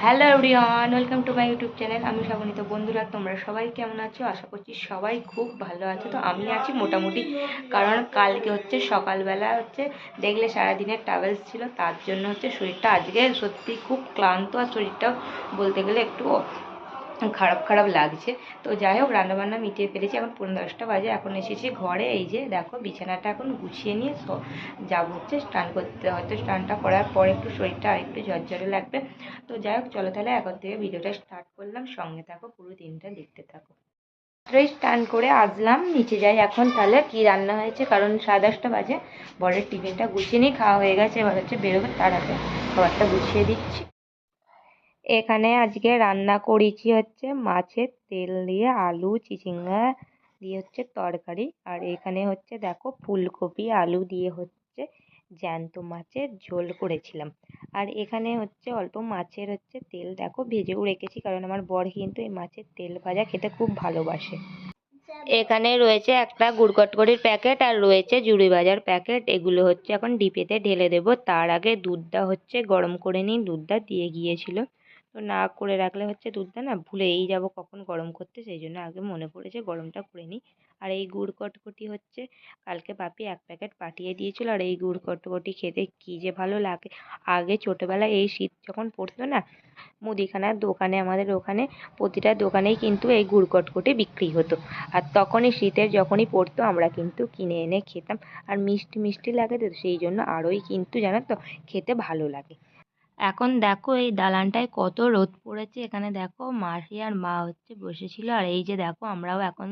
Hello everyone, welcome to my YouTube channel. আমি শ্রাবণী। তো বন্ধুরা, তোমরা সবাই কেমন আছো? আশা করছি সবাই খুব ভালো আছো। তো আমি আছি মোটামুটি, কারণ কালকে হচ্ছে সকালবেলা দেখলে সারাদিনের ট্রাভেলস ছিল, তার জন্য শরীরটা আজকে সত্যি খুব ক্লান্ত, আর শরীরটাও বলতে গেলে একটু খারাপ খারাপ লাগছে। তো যাই হোক, রান্নাবান্না মিটিয়ে ফেলেছি, এখন 10:15 বাজে। এখন এসেছি ঘরে। এই যে দেখো, বিছানাটা এখন গুছিয়ে নিয়ে যাবো স্নান করতে। হয়তো স্নানটা করার পর একটু শরীরটা আরেকটু ঝরঝরে লাগবে। তো যাই হোক, চলো তাহলে এখন থেকে ভিডিওটা স্টার্ট করলাম। সঙ্গে থাকো, পুরো দিনটা দেখতে থাকো। স্নান করে আসলাম, নিচে যাই এখন। তাহলে কি রান্না হয়েছে, কারণ 10:30 বাজে। বরের টিফিনটা গুছিয়ে নিই, খাওয়া হয়ে গেছে, এবার বেরোবে, তার আগে খাবারটা গুছিয়ে দিচ্ছি। এখানে আজকে রান্না করেছি মাছের তেল দিয়ে আলু চিচিঙ্গা দিয়ে তরকারি। আর এখানে দেখো, ফুলকপি আলু দিয়ে জ্যান্ত মাছের ঝোল করেছিলাম। আর এখানে অল্প মাছের তেল দেখো ভেজেও রেখেছি, কারণ আমার বর কিন্তু এই মাছের তেল ভাজা খেতে খুব ভালোবাসে। এখানে রয়েছে একটা গুড় কটকটির প্যাকেট, আর রয়েছে জুড়ি ভাজার প্যাকেট। এগুলো এখন ডিপেতে ঢেলে দেবো। তার আগে দুধটা গরম করে নিই। দুধটা দিয়ে গিয়েছিল, তো না করে রাখলে দুধটা না ভুলেই যাব কখন গরম করতে, সেই জন্য আগে মনে পড়েছে গরমটা করে নিই। আর এই গুড় কটকটি কালকে বাপি 1 প্যাকেট পাঠিয়ে দিয়েছিল। আর এই গুড় কটকটি খেতে কী যে ভালো লাগে। আগে ছোটোবেলায় এই শীত যখন পড়তো না, মুদিখানার দোকানে, আমাদের ওখানে প্রতিটা দোকানেই কিন্তু এই গুড় কটকটি বিক্রি হতো। আর তখনই শীতের যখনই পড়তো, আমরা কিন্তু কিনে এনে খেতাম। আর মিষ্টি মিষ্টি লাগে, তো সেই জন্য আরোই কিন্তু জানো তো খেতে ভালো লাগে। এখন দেখো, এই দালানটায় কত রোদ পড়েছে। এখানে দেখো, মাসি আর মা বসেছিল। আর এই যে দেখো, আমরাও এখন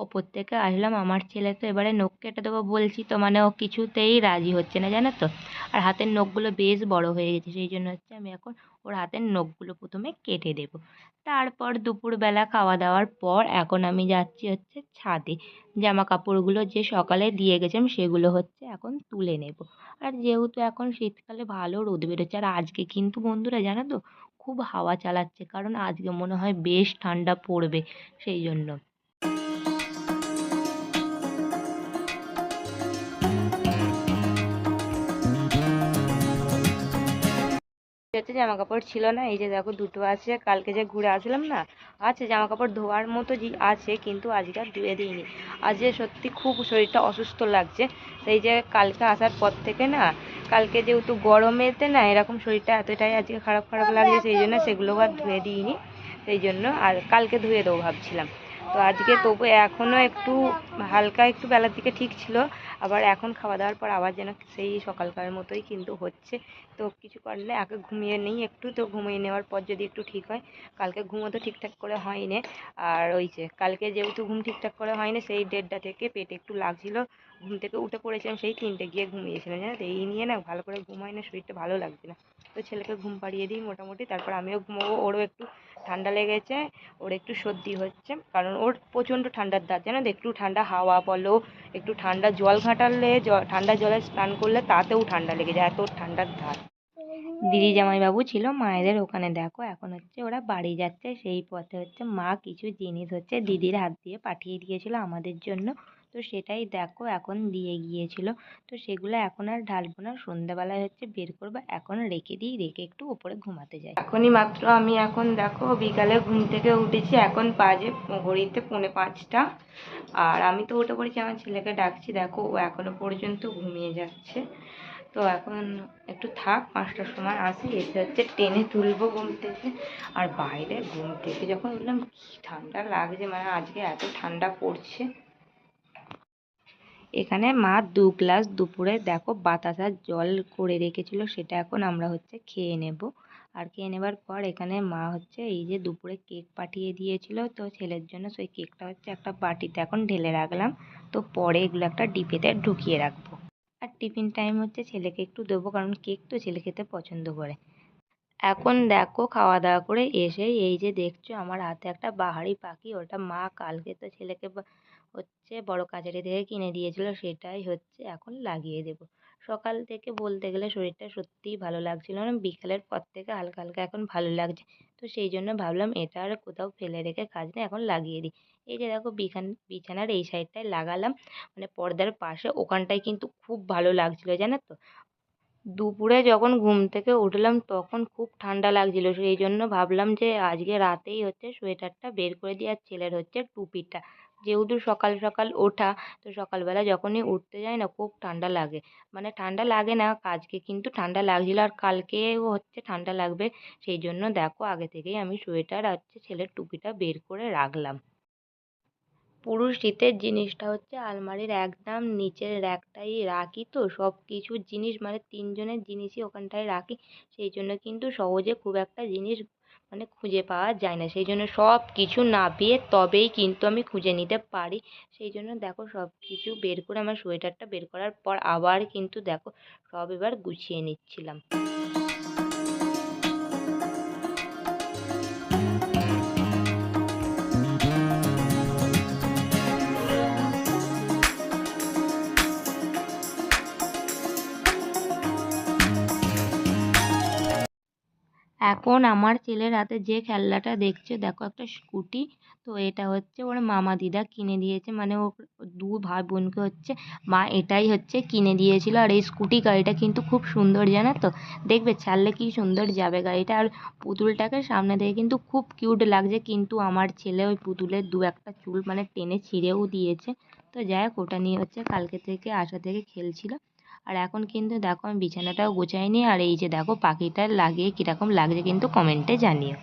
ওপর থেকে আসলাম। আমার ছেলে তো এবারে নখ কেটে দেবো বলছি, তো মানে ও কিছুতেই রাজি হচ্ছে না, জানো তো। আর হাতের নখগুলো বেশ বড় হয়ে গেছে, সেই জন্য আমি এখন ওর হাতের নখগুলো প্রথমে কেটে দেবো। তারপর দুপুরবেলা খাওয়া দাওয়ার পর এখন আমি যাচ্ছি ছাদে। জামা কাপড়গুলো যে সকালে দিয়ে গেছিলাম, সেগুলো এখন তুলে নেব। আর যেহেতু এখন শীতকালে ভালো রোদ বেরোচ্ছে, আর আজকে কিন্তু বন্ধুরা জানো তো, খুব হাওয়া চালাচ্ছে, কারণ আজকে মনে হয় বেশ ঠান্ডা পড়বে, সেই জন্য। জামা কাপড় ছিল না, এই যে দেখো দুটো আছে। কালকে যে ঘুরে আসলাম না, আছে জামা কাপড় ধোয়ার মতো যে আছে, কিন্তু আজকে আর ধুয়ে দিইনি। আজকে সত্যি খুব শরীরটা অসুস্থ লাগছে। সেই যে কালকে আসার পর থেকে না, কালকে যেহেতু গরমেতে না এরকম শরীরটা এতটাই আজকে খারাপ খারাপ লাগছে, সেই জন্য সেগুলো আর ধুয়ে দিইনি। সেই জন্য আর কালকে ধুয়ে দেবো ভাবছিলাম। তো আজকে তবু এখনও একটু হালকা, একটু বেলার দিকে ঠিক ছিল, আবার এখন খাওয়া দাওয়ার পর আবার যেন সেই সকালকার মতোই কিন্তু হচ্ছে। তো কিছু করলে আগে ঘুমিয়ে নিই একটু, তো ঘুমিয়ে নেওয়ার পর যদি একটু ঠিক হয়। কালকে ঘুমও তো ঠিকঠাক করে হয়নি। আর ওই যে কালকে যেহেতু ঘুম ঠিকঠাক করে হয়নি, সেই 1:30 থেকে পেটে একটু লাগছিল। ঘুম থেকে উঠে পড়েছিলাম সেই 3টে গিয়ে ঘুমিয়েছিলাম, জানো তো। এই নিয়ে না ভালো করে ঘুমাই না, শরীরটা ভালো লাগছে না। তো ছেলেকে ঘুম পাড়িয়ে দিই মোটামুটি, তারপর আমিও ঘুমোবো। ওরও একটু ঠান্ডা লেগেছে, ওর একটু সর্দি হচ্ছে, কারণ ওর প্রচণ্ড ঠান্ডার দাঁত, জানো তো। একটু ঠান্ডা হাওয়া বলো, একটু ঠান্ডা জল ঘাটালে, ঠান্ডা জলে স্নান করলে তাতেও ঠান্ডা লেগে যায়, এত ঠান্ডার ধাত। দিদি জামাইবাবু ছিল মায়েদের ওখানে, দেখো এখন ওরা বাড়ি যাচ্ছে। সেই পথে মা কিছু জিনিস দিদির হাত দিয়ে পাঠিয়ে দিয়েছিল আমাদের জন্য। তো সেটাই দেখো এখন দিয়ে গিয়েছিল। তো সেগুলো এখন আর ঢালবো না, সন্ধ্যাবেলায় বের করবো। এখন রেখে দিই, রেখে একটু উপরে ঘুমাতে যাই। এখনই মাত্র আমি এখন দেখো বিকালে ঘুম থেকে উঠেছি। এখন বাজে ঘড়িতে 4:45। আর আমি তো উঠে পড়েছি, আমার ছেলেকে ডাকছি, দেখো ও এখনো পর্যন্ত ঘুমিয়ে যাচ্ছে। তো এখন একটু থাক, 5টার সময় আসি, এসে টেনে তুলবো ঘুম থেকে। আর বাইরে ঘুম থেকে যখন উঠলাম, কি ঠান্ডা লাগছে, মানে আজকে এত ঠান্ডা পড়ছে। এখানে মা 2 গ্লাস দুপুরে দেখো বাতাসার জল করে রেখেছিল, সেটা এখন আমরা খেয়ে নেব। আর খেয়ে নেবার পর এখানে মা এই যে দুপুরে কেক পাঠিয়ে দিয়েছিল, তো ছেলের জন্য সেই কেকটা একটা বাটিতে এখন ঢেলে রাখলাম। তো পরে এগুলো একটা ডিপেতে ঢুকিয়ে রাখবো। আর টিফিন টাইম ছেলেকে একটু দেবো, কারণ কেক তো ছেলে খেতে পছন্দ করে। এখন দেখো, খাওয়া দাওয়া করে এসেই এই যে দেখছো আমার হাতে একটা বাহারি পাখি, ওটা মা কালকে তো ছেলেকে বড় কাছারি থেকে কিনে দিয়েছিল, সেটাই এখন লাগিয়ে দেব। সকাল থেকে বলতে গেলে শরীরটা সত্যিই ভালো লাগছিল না, বিকালের পর থেকে হালকা হালকা এখন ভালো লাগছে। তো সেই জন্য ভাবলাম এটা আর কোথাও ফেলে রেখে কাজ নেই, এখন লাগিয়ে দিই। এই যে দেখো, বিছানার এই সাইডটায় লাগালাম, মানে পর্দার পাশে, ওখানটায় কিন্তু খুব ভালো লাগছিল, জানো তো। দুপুরে যখন ঘুম থেকে উঠলাম তখন খুব ঠান্ডা লাগছিল, সেই জন্য ভাবলাম যে আজকে রাতেই হচ্ছে সোয়েটারটা বের করে দিই। আর ছেলের হচ্ছে টুপিটা, যেহেতু সকাল সকাল ওঠা, তো সকালবেলা যখনই উঠতে যাই না খুব ঠান্ডা লাগে। মানে ঠান্ডা লাগে না আজকে, কিন্তু ঠান্ডা লাগছিল আর কালকেও হচ্ছে ঠান্ডা লাগবে, সেই জন্য দেখো আগে থেকেই আমি সোয়েটার আর হচ্ছে ছেলের টুপিটা বের করে রাখলাম। পুরো শীতের জিনিসটা হচ্ছে আলমারির একদম নিচের র্যাকটাই রাখি, তো সব কিছুর জিনিস মানে তিনজনের জিনিসই ওখানটায় রাখি, সেই জন্য কিন্তু সহজে খুব একটা জিনিস মানে খুঁজে পাওয়া যায় না, সেই জন্য সব কিছু নাবিয়ে তবেই কিন্তু আমি খুঁজে নিতে পারি। সেই জন্য দেখো সব কিছু বের করে, আমার সোয়েটারটা বের করার পর আবার কিন্তু দেখো সব এবার গুছিয়ে নিচ্ছিলাম। এখন আমার ছেলের হাতে যে খেলনাটা দেখছো দেখো, একটা স্কুটি। তো এটা হচ্ছে ওর মামা দিদা কিনে দিয়েছে, মানে ও দু ভাই বোনকে হচ্ছে মা এটাই হচ্ছে কিনে দিয়েছিল। আর এই স্কুটি গাড়িটা কিন্তু খুব সুন্দর, জানো তো, দেখবে ছাড়লে কি সুন্দর যাবে গাড়িটা। আর পুতুলটাকে সামনে থেকে কিন্তু খুব কিউট লাগছে, কিন্তু আমার ছেলে ওই পুতুলের দু একটা চুল মানে টেনে ছিঁড়েও দিয়েছে। তো যাই হোক, ওটা নিয়ে হচ্ছে কালকে থেকে আসা থেকে খেলছিল। আর এখন কিন্তু দেখো আমি বিছানাটাও গোছাইনি, আর এই যে দেখো পাখিটা লাগিয়ে কীরকম লাগছে কিন্তু কমেন্টে জানিও।